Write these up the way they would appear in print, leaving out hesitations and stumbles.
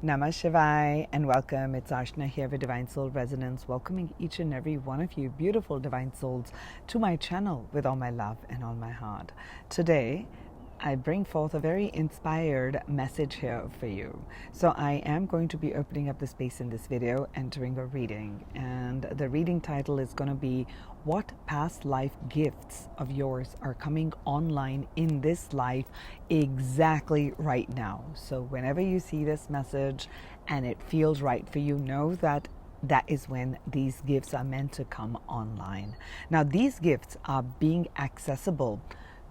Namah Shivaya and welcome. It's Ashna here with Divine Soul Resonance, welcoming each and every one of you beautiful divine souls to my channel with all my love and all my heart. Today, I bring forth a very inspired message here for you. So I am going to be opening up the space in this video and doing a reading. And the reading title is going to be What Past Life Gifts of Yours Are Coming Online in This Life Exactly Right Now. So whenever you see this message and it feels right for you, know that that is when these gifts are meant to come online. Now, these gifts are being accessible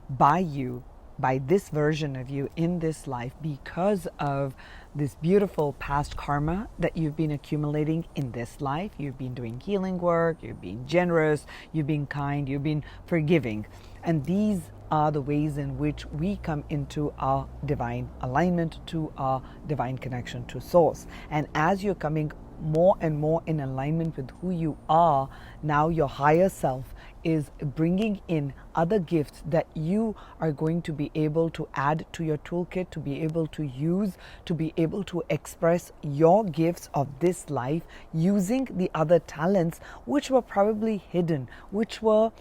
by you, by this version of you in this life, because of this beautiful past karma that you've been accumulating in this life. You've been doing healing work, you've been generous, you've been kind, you've been forgiving. And these are the ways in which we come into our divine alignment, to our divine connection to Source. And as you're coming more and more in alignment with who you are, now your higher self is bringing in other gifts that you are going to be able to add to your toolkit, to be able to use, to be able to express your gifts of this life using the other talents which were probably hidden, which were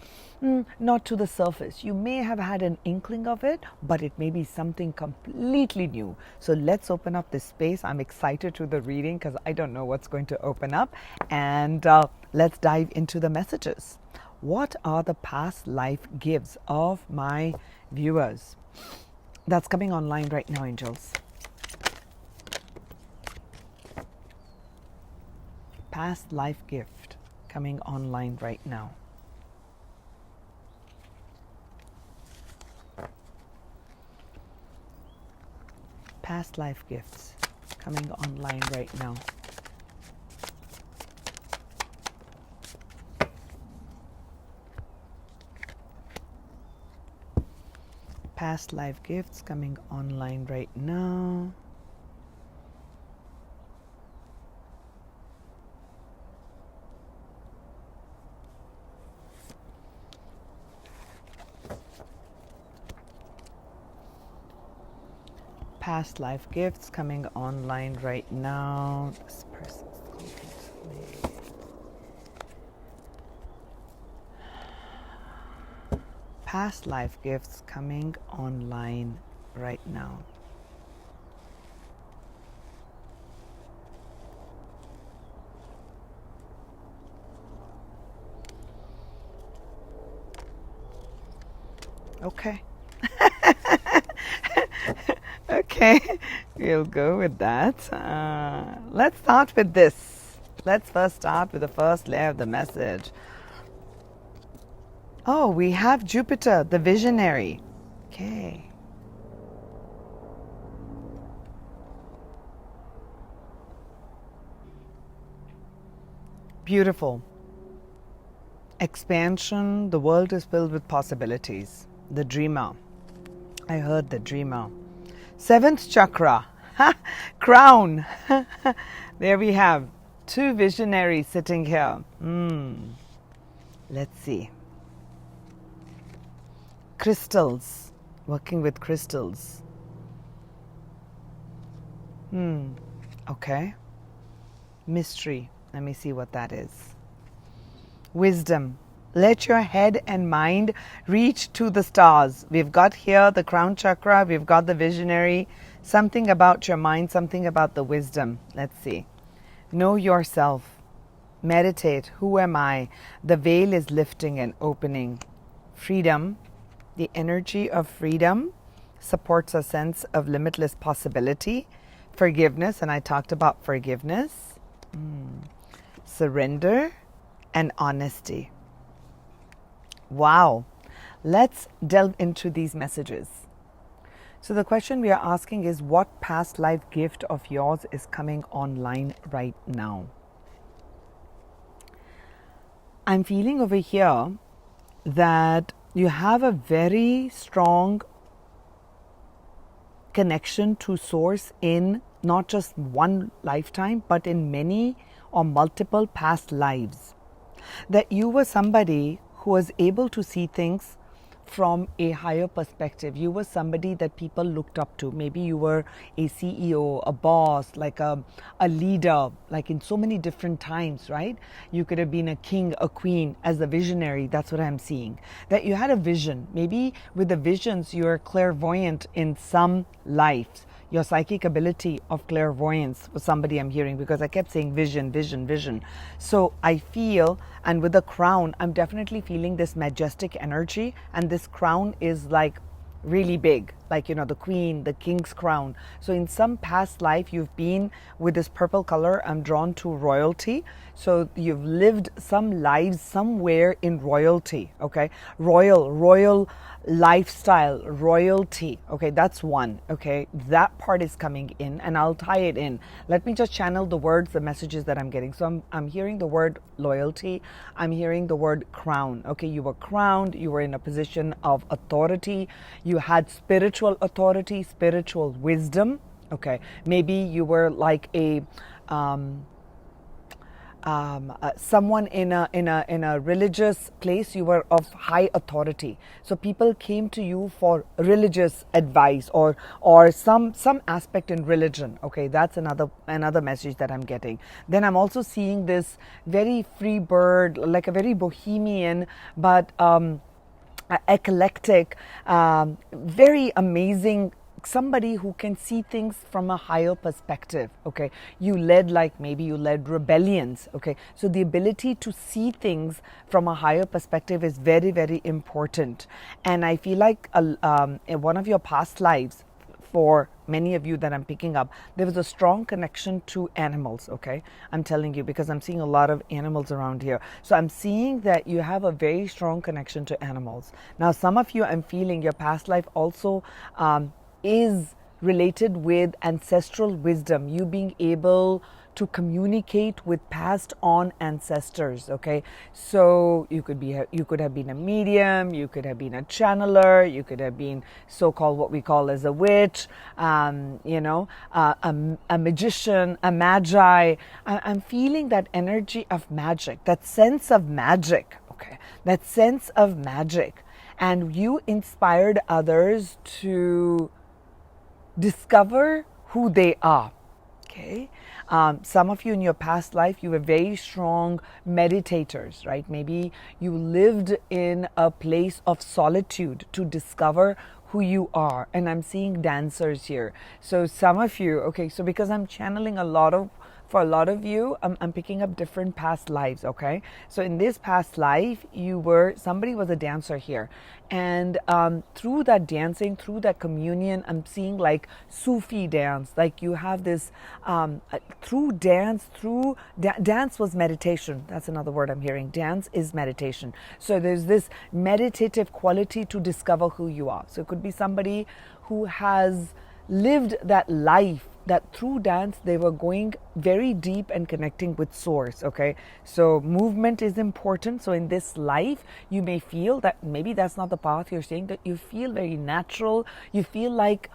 not to the surface. You may have had an inkling of it, but it may be something completely new. So let's open up this space. I'm excited to the reading because I don't know what's going to open up. And let's dive into the messages. What are the past life gifts of my viewers? That's coming online right now, angels. Past life gift coming online right now. Past life gifts coming online right now. Past life gifts coming online right now. Past life gifts coming online right now. This person's talking to me. Past life gifts coming online right now. Okay. Okay, we'll go with that. Let's start with this. Let's first start with the first layer of the message. Oh, we have Jupiter, the visionary. Okay. Beautiful. Expansion. The world is filled with possibilities. The dreamer. I heard the dreamer. Seventh chakra. Crown. There we have two visionaries sitting here. Let's see. Crystals, working with crystals. Okay. Mystery. Let me see what that is. Wisdom. Let your head and mind reach to the stars. We've got here the crown chakra. We've got the visionary. Something about your mind, something about the wisdom. Let's see. Know yourself. Meditate. Who am I? The veil is lifting and opening. Freedom. The energy of freedom supports a sense of limitless possibility. Forgiveness, and I talked about forgiveness. Surrender and honesty. Wow. Let's delve into these messages. So the question we are asking is, what past life gift of yours is coming online right now? I'm feeling over here that you have a very strong connection to Source in not just one lifetime, but in many or multiple past lives. That you were somebody who was able to see things from a higher perspective. You were somebody that people looked up to. Maybe you were a CEO, a boss, like a leader, like in so many different times, right? You could have been a king, a queen, as a visionary. That's what I'm seeing. That you had a vision. Maybe with the visions, you're clairvoyant in some lives. Your psychic ability of clairvoyance was somebody I'm hearing, because I kept saying vision, vision, vision. So I feel, and with the crown, I'm definitely feeling this majestic energy, and this crown is like really big, like, you know, the queen, the king's crown. So in some past life, you've been with this purple color. I'm drawn to royalty. So you've lived some lives somewhere in royalty. Okay, royal lifestyle, royalty. Okay, that's one. Okay, that part is coming in, and I'll tie it in. Let me just channel the words, the messages that I'm getting. So I'm hearing the word loyalty. I'm hearing the word crown. Okay, you were crowned. You were in a position of authority. You had spiritual authority, spiritual wisdom. Okay, maybe you were like a someone in a religious place. You were of high authority, so people came to you for religious advice or some aspect in religion. Okay, that's another message that I'm getting. Then I'm also seeing this very free bird, like a very bohemian, but eclectic, very amazing, somebody who can see things from a higher perspective. Okay, you led, like maybe you led rebellions. Okay, so the ability to see things from a higher perspective is very, very important. And I feel like in one of your past lives, for many of you that I'm picking up, there was a strong connection to animals. Okay, I'm telling you, because I'm seeing a lot of animals around here. So I'm seeing that you have a very strong connection to animals. Now, some of you, I'm feeling your past life also is related with ancestral wisdom, you being able to communicate with passed on ancestors. Okay, so you could have been a medium, you could have been a channeler, you could have been so-called what we call as a witch, a magician, a magi. I'm feeling that energy of magic, that sense of magic. Okay, that sense of magic, and you inspired others to discover who they are. Okay, some of you in your past life, you were very strong meditators, right? Maybe you lived in a place of solitude to discover who you are. And I'm seeing dancers here. So some of you, okay, so because I'm channeling for a lot of you, I'm picking up different past lives. Okay, so in this past life, somebody was a dancer here, and through that dancing, through that communion, I'm seeing like Sufi dance. Like you have this through dance. Dance was meditation. That's another word I'm hearing. Dance is meditation. So there's this meditative quality to discover who you are. So it could be somebody who has lived that life, that through dance they were going very deep and connecting with source. Okay, so movement is important. So in this life, you may feel that maybe that's not the path you're saying, that you feel very natural, you feel like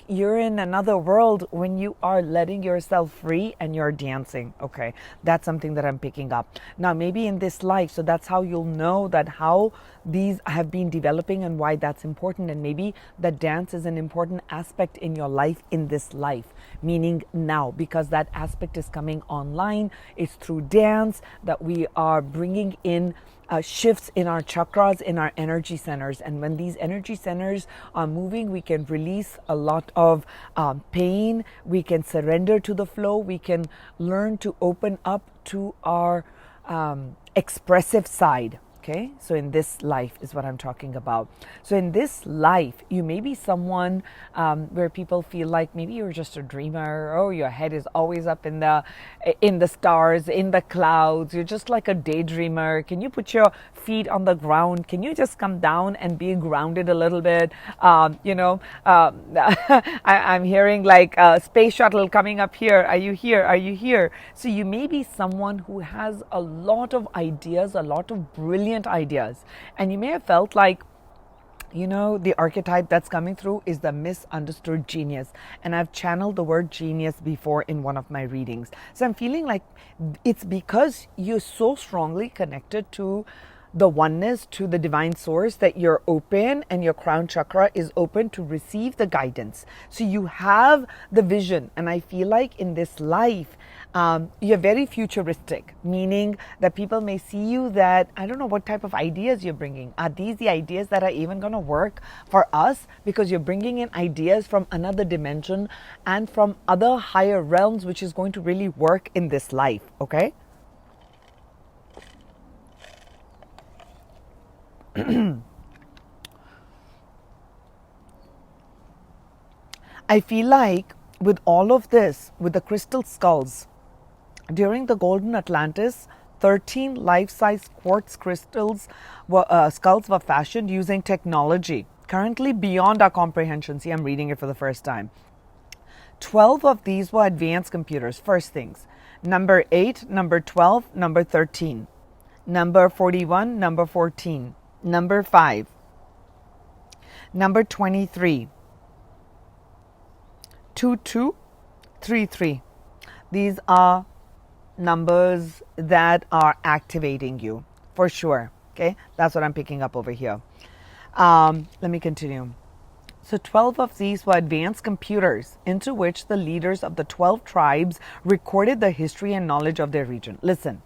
you're in another world when you are letting yourself free and you're dancing. Okay, that's something that I'm picking up. Now, maybe in this life, so that's how you'll know that how these have been developing and why that's important. And maybe that dance is an important aspect in your life in this life, meaning now, because that aspect is coming online. It's through dance that we are bringing in shifts in our chakras, in our energy centers. And when these energy centers are moving, we can release a lot of pain. We can surrender to the flow. We can learn to open up to our expressive side. Okay, so in this life is what I'm talking about. So in this life, you may be someone where people feel like maybe you're just a dreamer. Oh, your head is always up in the stars, in the clouds. You're just like a daydreamer. Can you put your feet on the ground? Can you just come down and be grounded a little bit? I'm hearing like a space shuttle coming up here. Are you here? Are you here? So you may be someone who has a lot of ideas, a lot of brilliant ideas, and you may have felt like, the archetype that's coming through is the misunderstood genius. And I've channeled the word genius before in one of my readings. So I'm feeling like it's because you're so strongly connected to the oneness, to the divine source, that you're open and your crown chakra is open to receive the guidance. So you have the vision. And I feel like in this life, you're very futuristic, meaning that people may see you that, I don't know what type of ideas you're bringing. Are these the ideas that are even going to work for us? Because you're bringing in ideas from another dimension and from other higher realms, which is going to really work in this life, okay? I feel like with all of this, with the crystal skulls, during the Golden Atlantis, 13 life-size quartz skulls were fashioned using technology, currently beyond our comprehension. See, I'm reading it for the first time. 12 of these were advanced computers, first things. Number 8, number 12, number 13, number 41, number 14, number 5, number 23, 2233. These are numbers that are activating you for sure. Okay, that's what I'm picking up over here. Let me continue. So 12 of these were advanced computers into which the leaders of the 12 tribes recorded the history and knowledge of their region. Listen,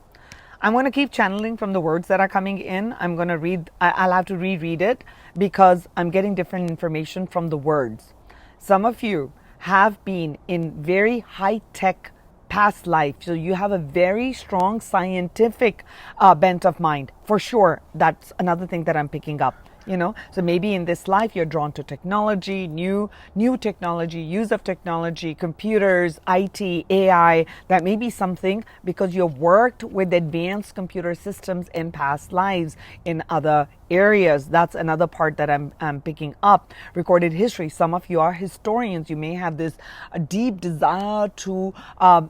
I'm going to keep channeling from the words that are coming in. I'm going to read, I'll have to reread it because I'm getting different information from the words. Some of you have been in very high-tech past life, so you have a very strong scientific bent of mind, for sure. That's another thing that I'm picking up. So maybe in this life you're drawn to technology, new technology, use of technology, computers, IT, AI. That may be something because you've worked with advanced computer systems in past lives in other areas. That's another part that I'm picking up. Recorded history. Some of you are historians. You may have this deep desire to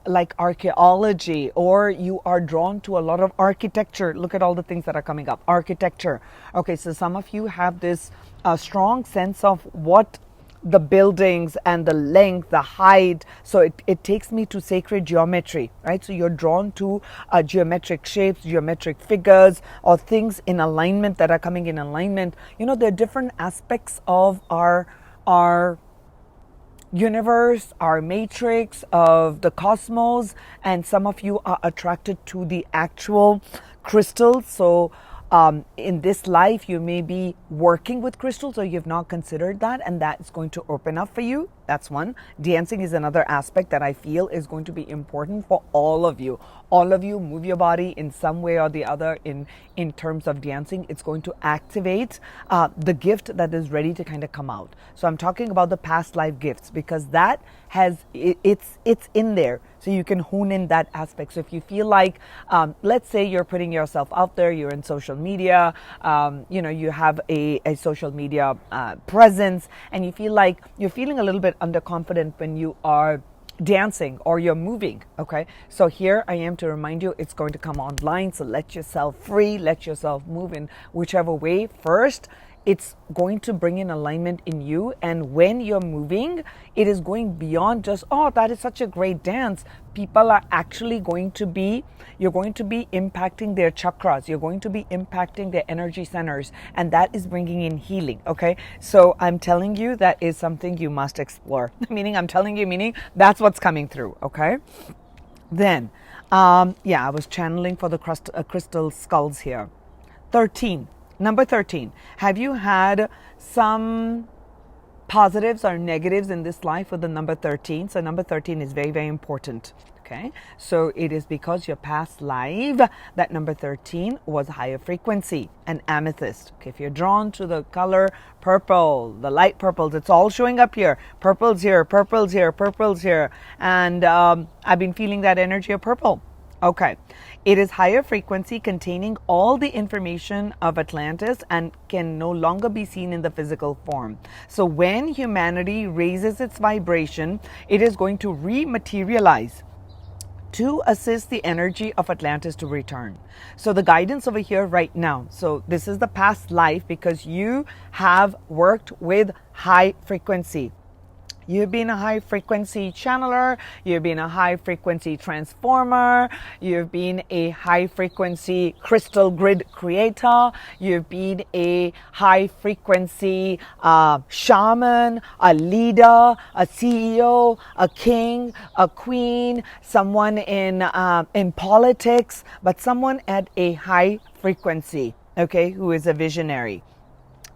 like archaeology, or you are drawn to a lot of architecture. Look at all the things that are coming up. Architecture. Okay, so some of you have this strong sense of what the buildings and the length, the height. So it takes me to sacred geometry, right? So you're drawn to geometric shapes, geometric figures, or things in alignment that are coming in alignment. There are different aspects of our universe, our matrix, of the cosmos, and some of you are attracted to the actual crystals. So in this life, you may be working with crystals, or you've not considered that, and that's going to open up for you. That's one. Dancing is another aspect that I feel is going to be important for all of you. All of you move your body in some way or the other in terms of dancing. It's going to activate the gift that is ready to kind of come out. So I'm talking about the past life gifts, because that it's in there. So you can hone in that aspect. So if you feel like, let's say you're putting yourself out there, you're in social media, you have a social media presence, and you feel like you're feeling a little bit underconfident when you are dancing or you're moving. Okay, so here I am to remind you, it's going to come online. So let yourself free, let yourself move in whichever way. First, it's going to bring in alignment in you, and when you're moving, it is going beyond just, oh, that is such a great dance. People are actually you're going to be impacting their chakras, you're going to be impacting their energy centers, and that is bringing in healing. Okay, so I'm telling you, that is something you must explore. meaning that's what's coming through. Okay, then I was channeling for the crystal skulls here. Number 13, have you had some positives or negatives in this life with the number 13? So number 13 is very, very important. Okay, so it is because your past life, that number 13 was higher frequency, an amethyst. Okay, if you're drawn to the color purple, the light purples, it's all showing up here. Purples here, purples here, purples here. And I've been feeling that energy of purple. Okay, it is higher frequency, containing all the information of Atlantis, and can no longer be seen in the physical form. So when humanity raises its vibration, it is going to rematerialize to assist the energy of Atlantis to return. So the guidance over here right now, so this is the past life, because you have worked with high frequency. You've been a high frequency channeler, you've been a high frequency transformer, you've been a high frequency crystal grid creator, you've been a high frequency shaman, a leader, a CEO, a king, a queen, someone in politics, but someone at a high frequency, okay, who is a visionary.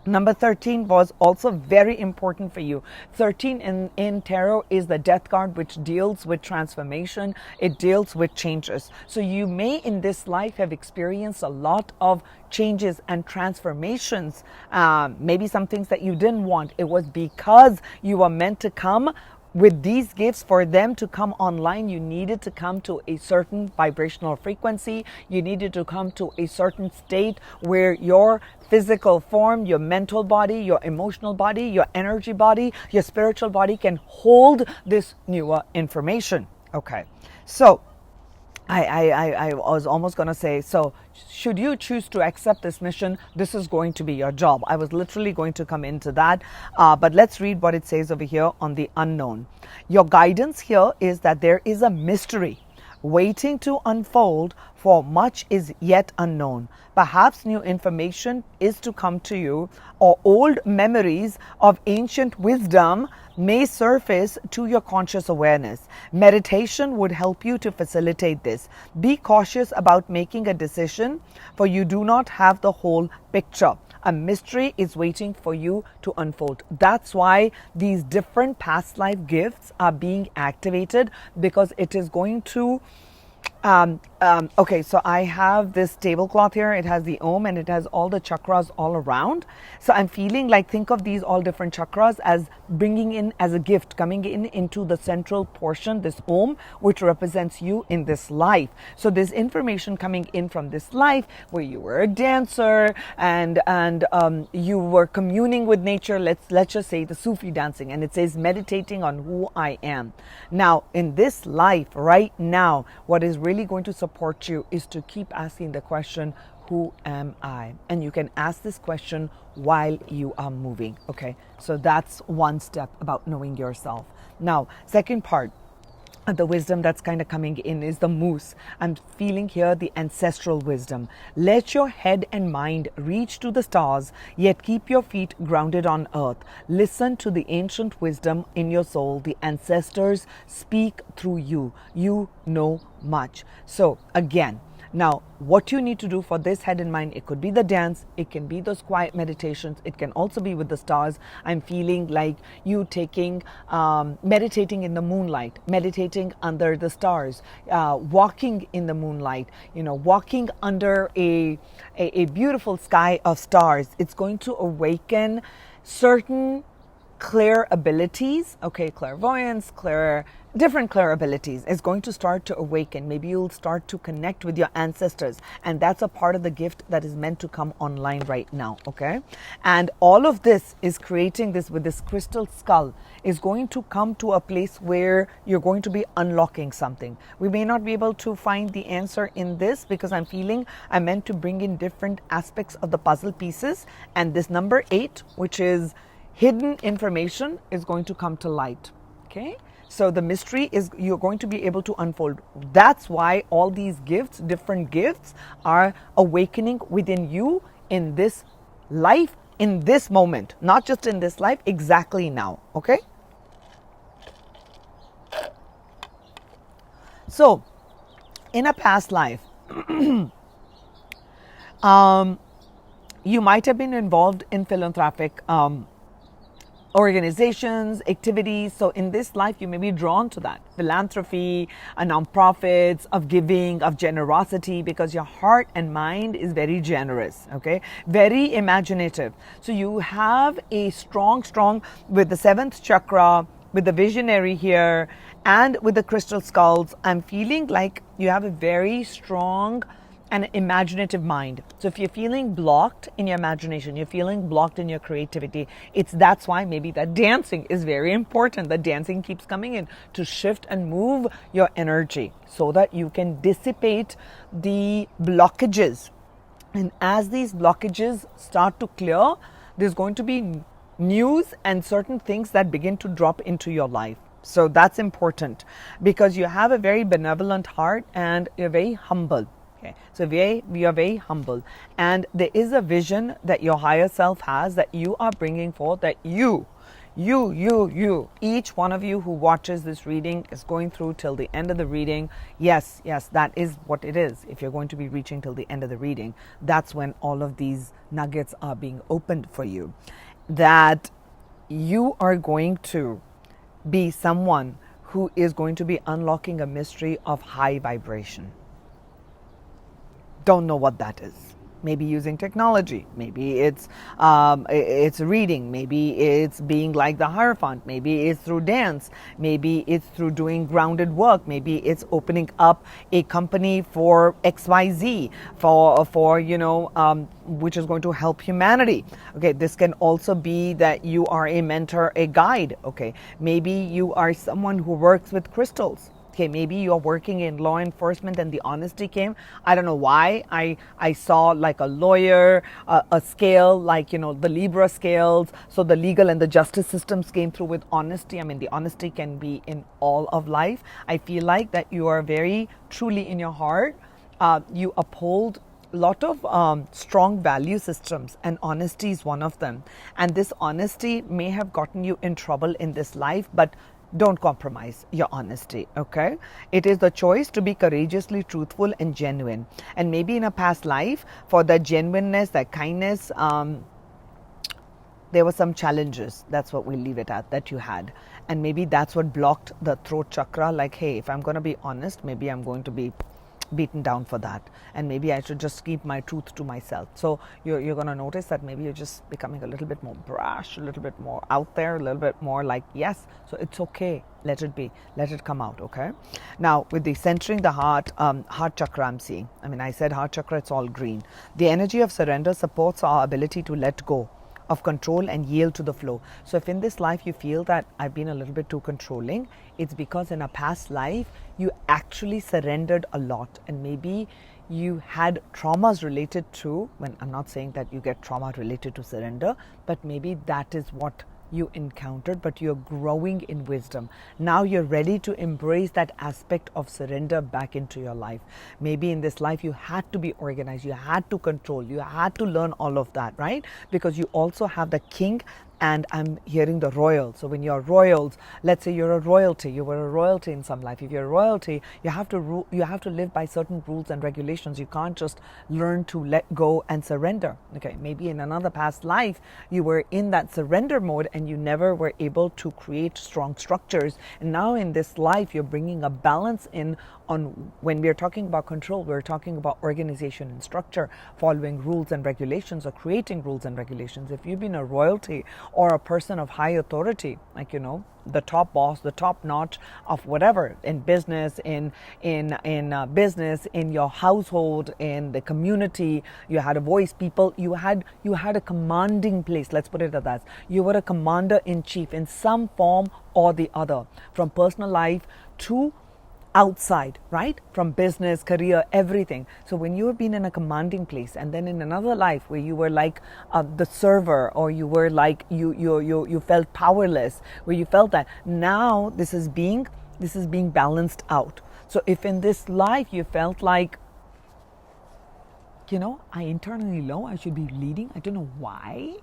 Number 13 was also very important for you. 13 in tarot is the death card, which deals with transformation. It deals with changes. So you may in this life have experienced a lot of changes and transformations. Maybe some things that you didn't want. It was because you were meant to come with these gifts. For them to come online, you needed to come to a certain vibrational frequency. You needed to come to a certain state where your physical form, your mental body, your emotional body, your energy body, your spiritual body can hold this newer information. Okay, so I was almost going to say, so should you choose to accept this mission, this is going to be your job. I was literally going to come into that, but let's read what it says over here on the unknown. Your guidance here is that there is a mystery waiting to unfold, for much is yet unknown. Perhaps new information is to come to you, or old memories of ancient wisdom may surface to your conscious awareness. Meditation would help you to facilitate this. Be cautious about making a decision, for you do not have the whole picture. A mystery is waiting for you to unfold. That's why these different past life gifts are being activated, because it is going to okay, so I have this tablecloth here. It has the Om and it has all the chakras all around. So I'm feeling like, think of these all different chakras as bringing in as a gift, coming in into the central portion, this Om, which represents you in this life. So there's information coming in from this life where you were a dancer and you were communing with nature. Let's just say the Sufi dancing, and it says meditating on who I am. Now in this life right now, what is really going to support you is to keep asking the question, who am I? And you can ask this question while you are moving. Okay, so that's one step about knowing yourself. Now, second part, the wisdom that's kind of coming in is the moose. I'm feeling here the ancestral wisdom. Let your head and mind reach to the stars, yet keep your feet grounded on earth. Listen to the ancient wisdom in your soul. The ancestors speak through you. You know much. So again, now, what you need to do for this head and mind, it could be the dance, it can be those quiet meditations, it can also be with the stars. I'm feeling like you taking, meditating in the moonlight, meditating under the stars, walking in the moonlight, walking under a beautiful sky of stars. It's going to awaken certain clear abilities, okay, clairvoyance, different clear abilities is going to start to awaken. Maybe you'll start to connect with your ancestors, and that's a part of the gift that is meant to come online right now, okay? And all of this is creating this with this crystal skull is going to come to a place where you're going to be unlocking something. We may not be able to find the answer in this, because I'm feeling I'm meant to bring in different aspects of the puzzle pieces, and this number 8, which is hidden information, is going to come to light. Okay, so the mystery is you're going to be able to unfold. That's why all these gifts, different gifts, are awakening within you in this life, in this moment, not just in this life, exactly now. Okay, so in a past life, you might have been involved in philanthropic organizations, activities. So in this life, you may be drawn to that philanthropy, nonprofits, of giving, of generosity, because your heart and mind is very generous, okay, very imaginative. So you have a strong with the 7th chakra, with the visionary here, and with the crystal skulls. I'm feeling like you have a very strong an imaginative mind. So if you're feeling blocked in your imagination, you're feeling blocked in your creativity, that's why maybe that dancing is very important. The dancing keeps coming in to shift and move your energy so that you can dissipate the blockages. And as these blockages start to clear, there's going to be news and certain things that begin to drop into your life. So that's important because you have a very benevolent heart and you're very humble. Okay, so we are very humble, and there is a vision that your higher self has that you are bringing forth, that you, each one of you who watches this reading is going through till the end of the reading. Yes, that is what it is. If you're going to be reaching till the end of the reading, that's when all of these nuggets are being opened for you. That you are going to be someone who is going to be unlocking a mystery of high vibration. Don't know what that is. Maybe using technology, maybe it's reading, maybe it's being like the Hierophant, maybe it's through dance, maybe it's through doing grounded work, maybe it's opening up a company for XYZ, for which is going to help humanity. Okay, this can also be that you are a mentor, a guide. Okay, maybe you are someone who works with crystals. Okay, maybe you're working in law enforcement and the honesty came. I don't know why. I saw like a lawyer, a scale, like, the Libra scales. So the legal and the justice systems came through with honesty. I mean, the honesty can be in all of life. I feel like that you are very truly in your heart. You uphold a lot of strong value systems, and honesty is one of them. And this honesty may have gotten you in trouble in this life, but don't compromise your honesty, okay? It is the choice to be courageously truthful and genuine. And maybe in a past life, for that genuineness, that kindness, there were some challenges. That's what we'll leave it at, that you had. And maybe that's what blocked the throat chakra. Like, hey, if I'm going to be honest, maybe I'm going to be beaten down for that, and maybe I should just keep my truth to myself. So you're going to notice that maybe you're just becoming a little bit more brash, a little bit more out there, a little bit more like, yes, so it's okay, let it be, let it come out. Okay, now with the centering the heart chakra, I'm seeing, I said heart chakra, it's all green. The energy of surrender supports our ability to let go of control and yield to the flow. So if in this life you feel that I've been a little bit too controlling, it's because in a past life you actually surrendered a lot, and maybe you had traumas related to, when I'm not saying that you get trauma related to surrender, but maybe that is what you encountered, but you're growing in wisdom. Now you're ready to embrace that aspect of surrender back into your life. Maybe in this life you had to be organized, you had to control, you had to learn all of that, right? Because you also have the king, and I'm hearing the royal. So when you're royals, let's say you're a royalty, you were a royalty in some life. If you're a royalty, you have to live by certain rules and regulations. You can't just learn to let go and surrender. Okay, maybe in another past life you were in that surrender mode and you never were able to create strong structures. And now in this life you're bringing a balance in on, when we're talking about control, we're talking about organization and structure, following rules and regulations or creating rules and regulations. If you've been a royalty or a person of high authority, like, the top boss, the top notch of whatever, in business, in business, in your household, in the community, you had a voice, people, you had a commanding place, let's put it at that. You were a commander in chief in some form or the other, from personal life to outside, right? From business, career, everything. So when you have been in a commanding place, and then in another life where you were like the server, or you were like you felt powerless, where you felt that, now this is being balanced out. So if in this life you felt like, I internally know I should be leading, I don't know why,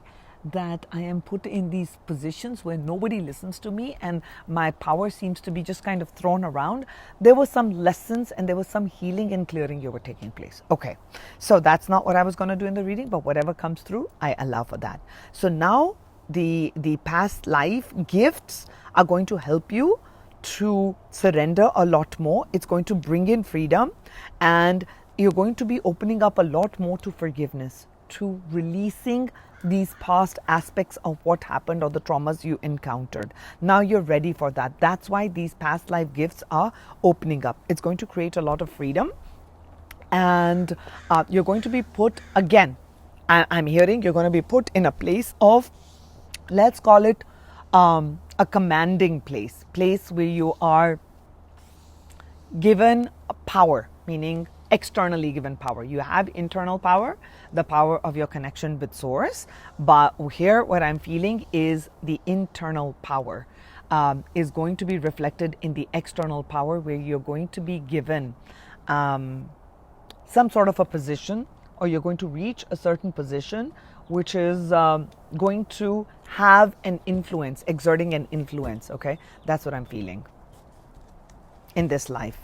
that I am put in these positions where nobody listens to me and my power seems to be just kind of thrown around. There were some lessons and there was some healing and clearing you were taking place. Okay, so that's not what I was going to do in the reading, but whatever comes through, I allow for that. So now the past life gifts are going to help you to surrender a lot more. It's going to bring in freedom, and you're going to be opening up a lot more to forgiveness, to releasing these past aspects of what happened or the traumas you encountered. Now you're ready for that. That's why these past life gifts are opening up. It's going to create a lot of freedom, and you're going to be put, again, I'm hearing you're going to be put in a place of, let's call it a commanding place where you are given power, meaning externally given power. You have internal power, the power of your connection with source, but here what I'm feeling is the internal power is going to be reflected in the external power, where you're going to be given some sort of a position, or you're going to reach a certain position which is going to have an influence, exerting an influence. Okay, that's what I'm feeling in this life.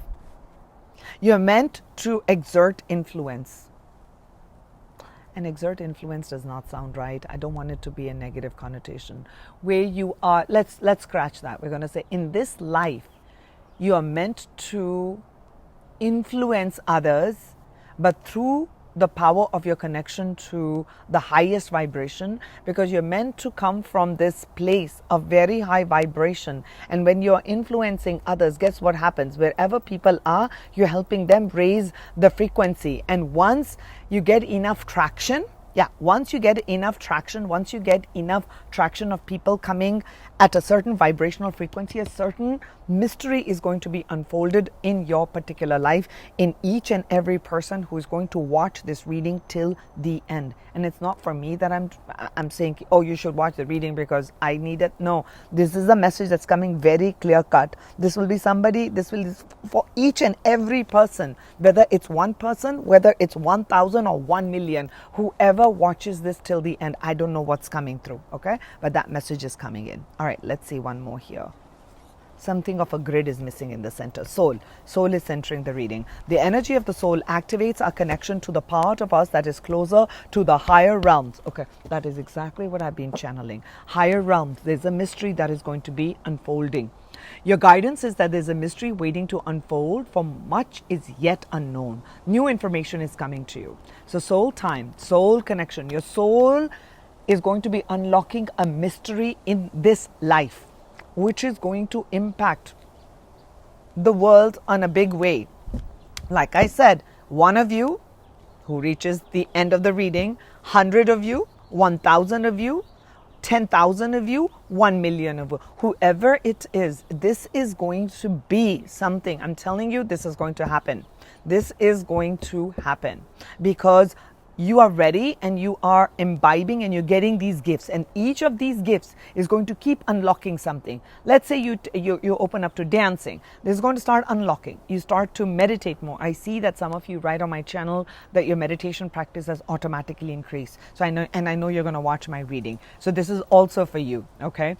You're meant to exert influence. And exert influence does not sound right. I don't want it to be a negative connotation. Where you are, let's scratch that. We're going to say, in this life, you are meant to influence others, but through the power of your connection to the highest vibration, because you're meant to come from this place of very high vibration. And when you're influencing others, guess what happens? Wherever people are, you're helping them raise the frequency. And once you get enough traction, once you get enough traction of people coming at a certain vibrational frequency, a certain mystery is going to be unfolded in your particular life, in each and every person who is going to watch this reading till the end. And it's not for me that I'm saying, oh, you should watch the reading because I need it. No, this is a message that's coming very clear cut. This will be for each and every person, whether it's one person, whether it's 1,000 or 1 million, whoever watches this till the end. I don't know what's coming through, okay? But that message is coming in. All right, let's see one more here. Something of a grid is missing in the center. Soul is centering the reading. The energy of the soul activates our connection to the part of us that is closer to the higher realms. Okay, that is exactly what I've been channeling. Higher realms. There's a mystery that is going to be unfolding. Your guidance is that there's a mystery waiting to unfold, for much is yet unknown. New information is coming to you. So soul time, soul connection. Your soul is going to be unlocking a mystery in this life, which is going to impact the world on a big way. Like I said, one of you who reaches the end of the reading, 100 of you, 1,000 of you, 10,000 of you, 1 million of you, whoever it is, this is going to be something. I'm telling you, this is going to happen. This is going to happen because you are ready and you are imbibing and you're getting these gifts, and each of these gifts is going to keep unlocking something. Let's say you open up to dancing. This is going to start unlocking. You start to meditate more. I see that some of you write on my channel that your meditation practice has automatically increased. So I know you're going to watch my reading. So this is also for you, okay?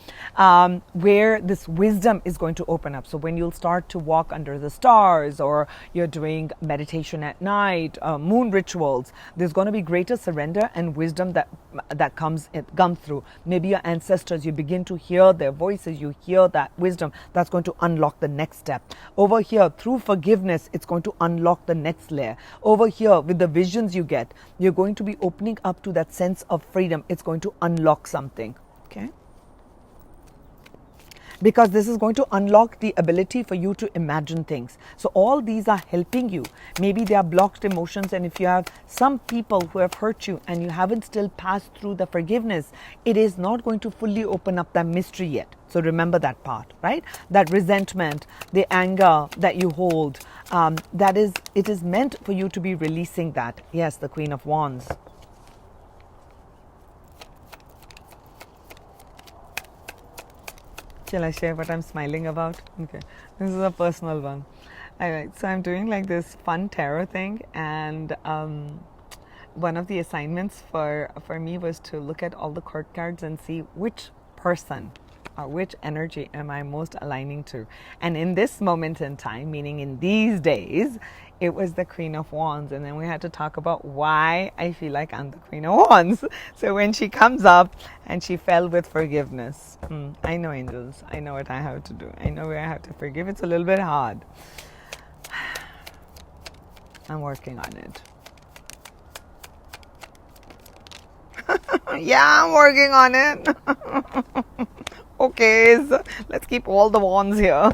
Where this wisdom is going to open up. So when you'll start to walk under the stars, or you're doing meditation at night, moon rituals, there's going to be greater surrender and wisdom that comes through. Maybe your ancestors, you begin to hear their voices, you hear that wisdom that's going to unlock the next step. Over here, through forgiveness, it's going to unlock the next layer. Over here, with the visions you get, you're going to be opening up to that sense of freedom. It's going to unlock something, okay? Because this is going to unlock the ability for you to imagine things. So all these are helping you. Maybe they are blocked emotions, and if you have some people who have hurt you and you haven't still passed through the forgiveness, it is not going to fully open up that mystery yet. So remember that part, right? That resentment, the anger that you hold, it is meant for you to be releasing that. Yes, the Queen of Wands. Shall I share what I'm smiling about? Okay, this is a personal one. All right, so I'm doing like this fun tarot thing, and one of the assignments for me was to look at all the court cards and see which person or which energy am I most aligning to. And in this moment in time, meaning in these days, it was the Queen of Wands. And then we had to talk about why I feel like I'm the Queen of Wands. So when she comes up and she fell with forgiveness, I know, angels, I know what I have to do. I know where I have to forgive. It's a little bit hard. I'm working on it. Yeah, I'm working on it. Okay, so let's keep all the wands here.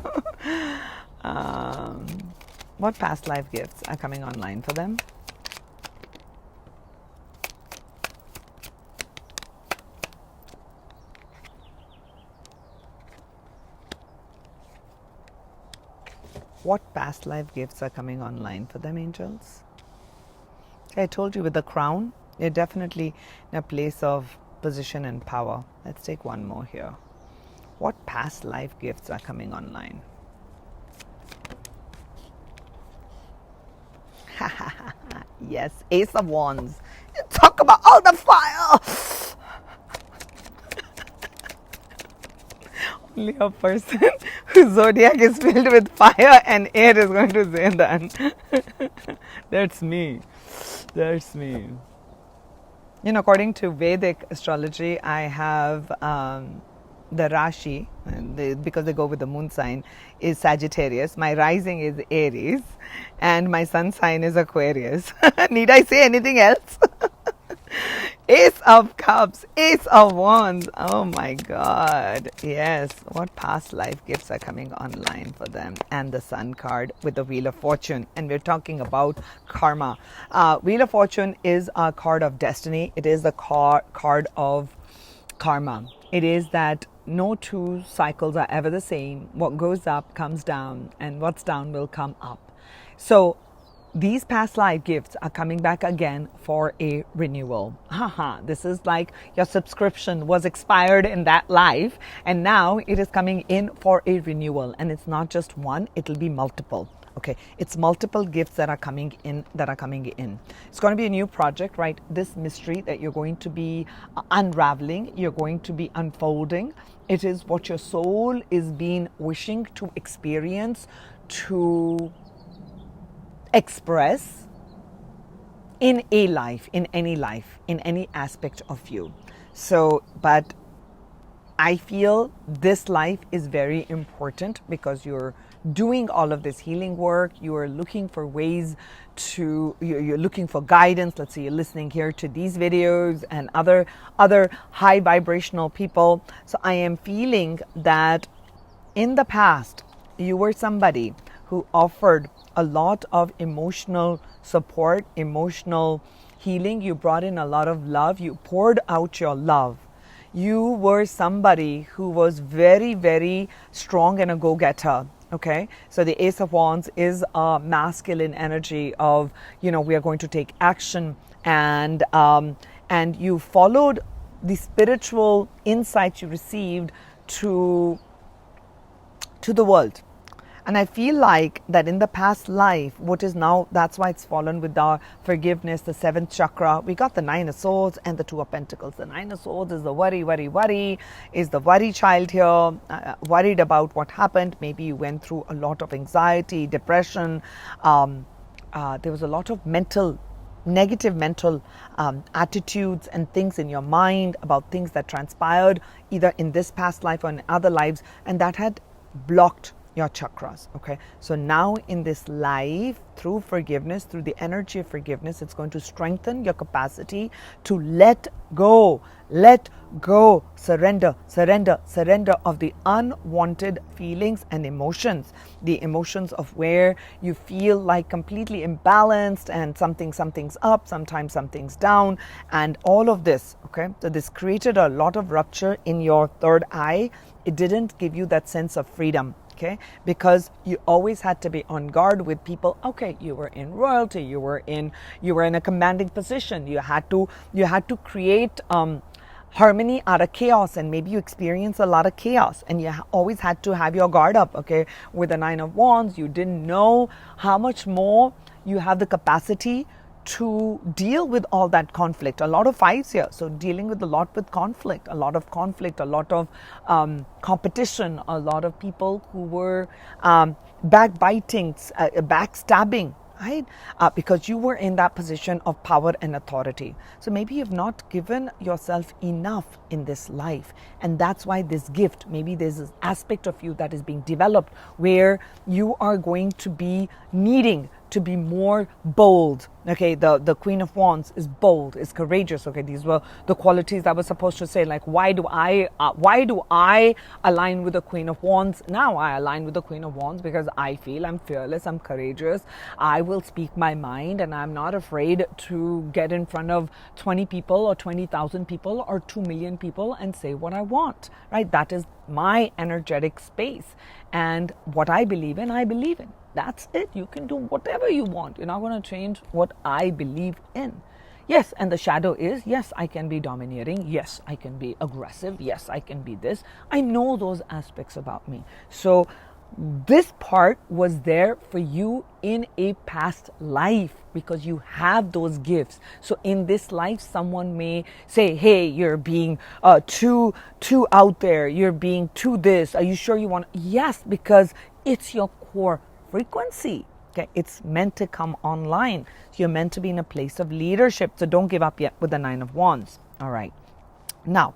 What past life gifts are coming online for them? What past life gifts are coming online for them, angels? I told you with the crown, you're definitely in a place of position and power. Let's take one more here. What past life gifts are coming online? Yes, Ace of Wands. Talk about all the fire. Only a person whose zodiac is filled with fire and air is going to say that. That's me. That's me. You know, according to Vedic astrology, I have the Rashi, because they go with the moon sign, is Sagittarius. My rising is Aries, and my sun sign is Aquarius. Need I say anything else? Ace of Cups, Ace of Wands. Oh my God. Yes. What past life gifts are coming online for them? And the Sun card with the Wheel of Fortune. And we're talking about karma. Wheel of Fortune is a card of destiny. It is the card of karma. It is that no two cycles are ever the same. What goes up comes down, and what's down will come up. So these past life gifts are coming back again for a renewal. This is like your subscription was expired in that life, and now it is coming in for a renewal. And it's not just one, it'll be multiple. Okay, it's multiple gifts that are coming in. It's going to be a new project, right? This mystery that you're going to be unraveling, you're going to be unfolding. It is what your soul is being wishing to experience, to express in a life, in any aspect of you. So, but I feel this life is very important because you're doing all of this healing work. You are looking for ways to, you're looking for guidance. Let's say you're listening here to these videos and other high vibrational people. So I am feeling that in the past, you were somebody who offered a lot of emotional support, emotional healing. You brought in a lot of love. You poured out your love. You were somebody who was very, very strong and a go-getter. Okay, so the Ace of Wands is a masculine energy of, we are going to take action, and you followed the spiritual insights you received to the world. And I feel like that in the past life, what is now, that's why it's fallen with our forgiveness, the 7th chakra. We got the 9 of Swords and the 2 of Pentacles. The 9 of Swords is the worry, is the worry child here, worried about what happened. Maybe you went through a lot of anxiety, depression. There was a lot of negative mental attitudes and things in your mind about things that transpired either in this past life or in other lives, and that had blocked your chakras. Okay, so now in this life, through forgiveness, through the energy of forgiveness, it's going to strengthen your capacity to let go, surrender of the unwanted feelings and emotions, the emotions of where you feel like completely imbalanced and something's up, sometimes something's down, and all of this. Okay, so this created a lot of rupture in your third eye. It didn't give you that sense of freedom. Okay, because you always had to be on guard with people. Okay, you were in royalty, you were in a commanding position. You had to create harmony out of chaos, and maybe you experience a lot of chaos, and you always had to have your guard up. Okay, with the 9 of Wands, you didn't know how much more you have the capacity to deal with all that conflict. A lot of fights here, so dealing with a lot of conflict, a lot of competition, a lot of people who were backbiting, backstabbing, right? Because you were in that position of power and authority. So maybe you've not given yourself enough in this life, and that's why this gift, maybe there's this aspect of you that is being developed where you are going to be needing to be more bold. Okay, the Queen of Wands is bold, is courageous. Okay, these were the qualities that were supposed to say, like, why do I align with the Queen of Wands? Now I align with the Queen of Wands because I feel I'm fearless, I'm courageous, I will speak my mind, and I'm not afraid to get in front of 20 people or 20,000 people or 2 million people and say what I want, right? That is my energetic space, and what I believe in, That's it. You can do whatever you want. You're not going to change what I believe in. Yes, and the shadow is, yes, I can be domineering. Yes, I can be aggressive. Yes, I can be this. I know those aspects about me. So this part was there for you in a past life because you have those gifts. So in this life, someone may say, hey, you're being too out there. You're being too this. Are you sure you want? Yes, because it's your core frequency. Okay, it's meant to come online. So you're meant to be in a place of leadership. So don't give up yet with the Nine of Wands. All right. Now,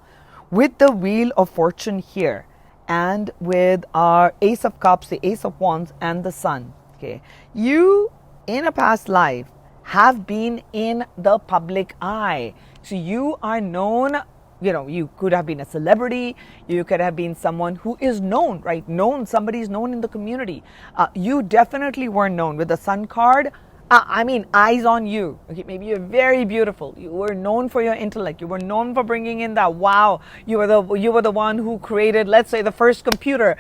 with the Wheel of Fortune here and with our Ace of Cups, the Ace of Wands and the Sun, okay, you in a past life have been in the public eye. So you are known. You could have been a celebrity. You could have been someone who is known, right? Somebody is known in the community. You definitely were known with the Sun card. Eyes on you. Okay, maybe you're very beautiful. You were known for your intellect. You were known for bringing in that wow. You were the one who created, let's say, the first computer.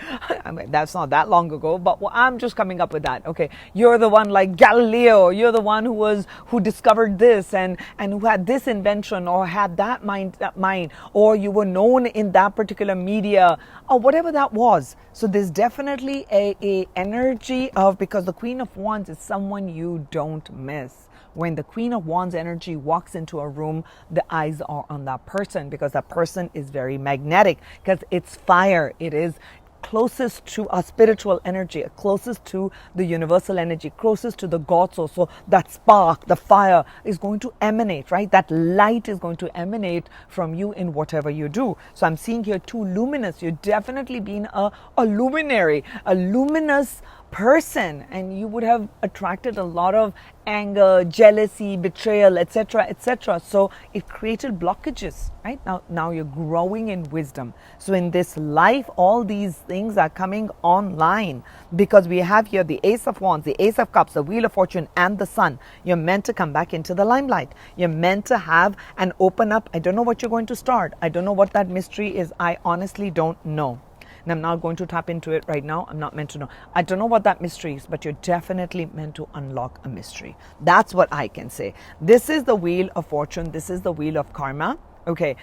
That's not that long ago, but I'm just coming up with that. Okay, you're the one like Galileo. You're the one who discovered this and who had this invention or had that mind, or you were known in that particular media or whatever that was. So there's definitely a energy of, because the Queen of Wands is someone you don't miss. When the Queen of Wands energy walks into a room, the eyes are on that person because that person is very magnetic, because it's fire. It is closest to a spiritual energy, closest to the universal energy, closest to the God soul. So that spark, the fire is going to emanate, right? That light is going to emanate from you in whatever you do. So I'm seeing here too luminous. You've definitely been a luminary, a luminous person, and you would have attracted a lot of anger, jealousy, betrayal, etc., etc. So it created blockages, right? Now you're growing in wisdom. So in this life, all these things are coming online because we have here the Ace of Wands, the Ace of Cups, the Wheel of Fortune, and the Sun. You're meant to come back into the limelight. You're meant to have and open up. I don't know what you're going to start. I don't know what that mystery is. I honestly don't know. And I'm not going to tap into it right now. I'm not meant to know. I don't know what that mystery is, but you're definitely meant to unlock a mystery. That's what I can say. This is the Wheel of Fortune. This is the Wheel of Karma. Okay.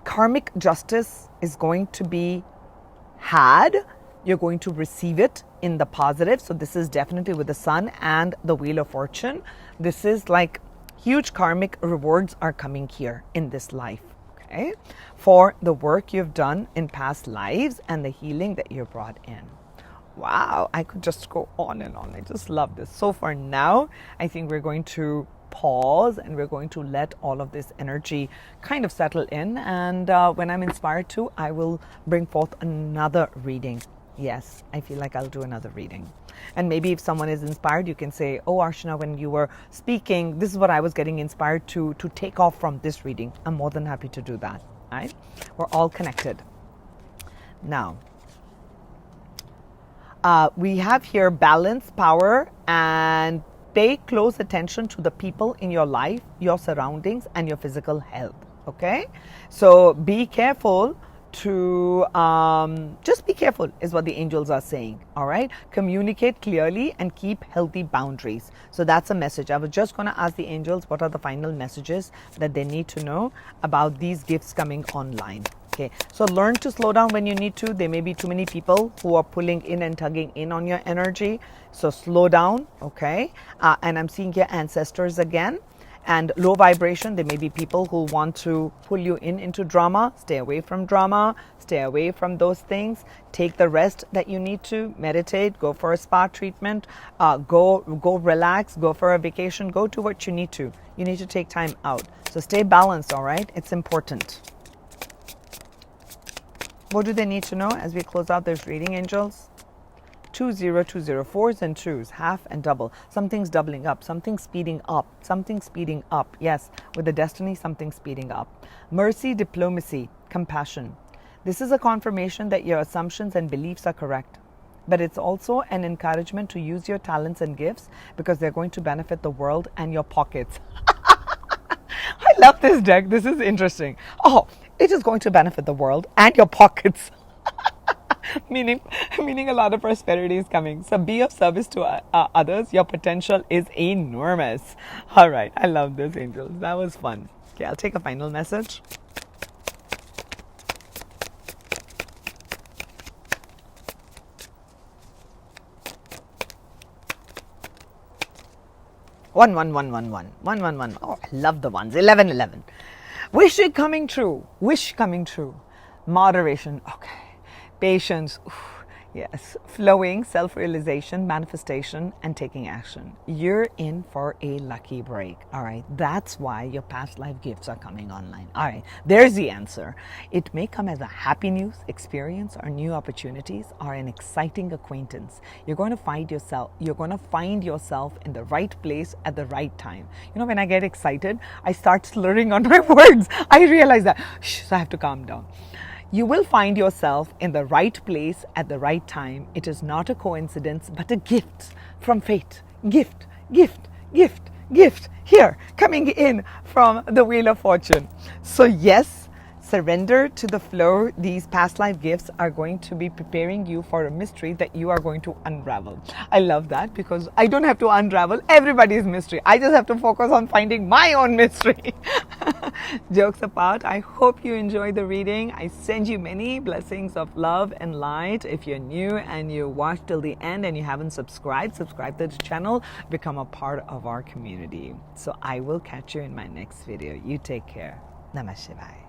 Karmic justice is going to be had. You're going to receive it in the positive. So this is definitely with the Sun and the Wheel of Fortune. This is like huge karmic rewards are coming here in this life. Okay, for the work you've done in past lives and the healing that you brought in. Wow, I could just go on and on. I just love this. So for now, I think we're going to pause and we're going to let all of this energy kind of settle in. And when I'm inspired to, I will bring forth another reading. Yes, I feel like I'll do another reading. And maybe if someone is inspired, you can say, oh, Archana, when you were speaking, this is what I was getting inspired to take off from this reading. I'm more than happy to do that. Right? We're all connected. Now, we have here balance, power, and pay close attention to the people in your life, your surroundings, and your physical health. Okay? So be careful to just be careful is what the angels are saying. All right, communicate clearly and keep healthy boundaries. So that's a message. I was just going to ask the angels what are the final messages that they need to know about these gifts coming online. Okay, so learn to slow down when you need to. There may be too many people who are pulling in and tugging in on your energy, so slow down. Okay, and I'm seeing here ancestors again. And low vibration, there may be people who want to pull you into drama. Stay away from drama. Stay away from those things. Take the rest that you need to. Meditate. Go for a spa treatment. Go relax. Go for a vacation. Go do what you need to. You need to take time out. So stay balanced, all right? It's important. What do they need to know as we close out this reading, angels? 2020, fours and twos, half and double. Something's doubling up, something's speeding up, something's speeding up. Yes, with the destiny, something's speeding up. Mercy, diplomacy, compassion. This is a confirmation that your assumptions and beliefs are correct. But it's also an encouragement to use your talents and gifts because they're going to benefit the world and your pockets. I love this deck. This is interesting. Oh, it is going to benefit the world and your pockets. meaning a lot of prosperity is coming. So be of service to others. Your potential is enormous. All right, I love this, angels. That was fun. Okay, I'll take a final message. One. Oh, I love the ones. 11. Wish it coming true. Wish coming true. Moderation. Okay. Patience. Oof. Yes. Flowing, self-realization, manifestation, and taking action. You're in for a lucky break. All right. That's why your past life gifts are coming online. All right. There's the answer. It may come as a happy news experience or new opportunities or an exciting acquaintance. You're going to find yourself in the right place at the right time. You know, when I get excited, I start slurring on my words. I realize that. So I have to calm down. You will find yourself in the right place at the right time. It is not a coincidence, but a gift from fate. Gift. Here, coming in from the Wheel of Fortune. So yes, surrender to the flow. These past life gifts are going to be preparing you for a mystery that you are going to unravel. I love that because I don't have to unravel everybody's mystery. I just have to focus on finding my own mystery. Jokes apart, I hope you enjoy the reading. I send you many blessings of love and light. If you're new and you watched till the end and you haven't subscribe to the channel, become a part of our community. So I will catch you in my next video. You take care. Namaste. Bye.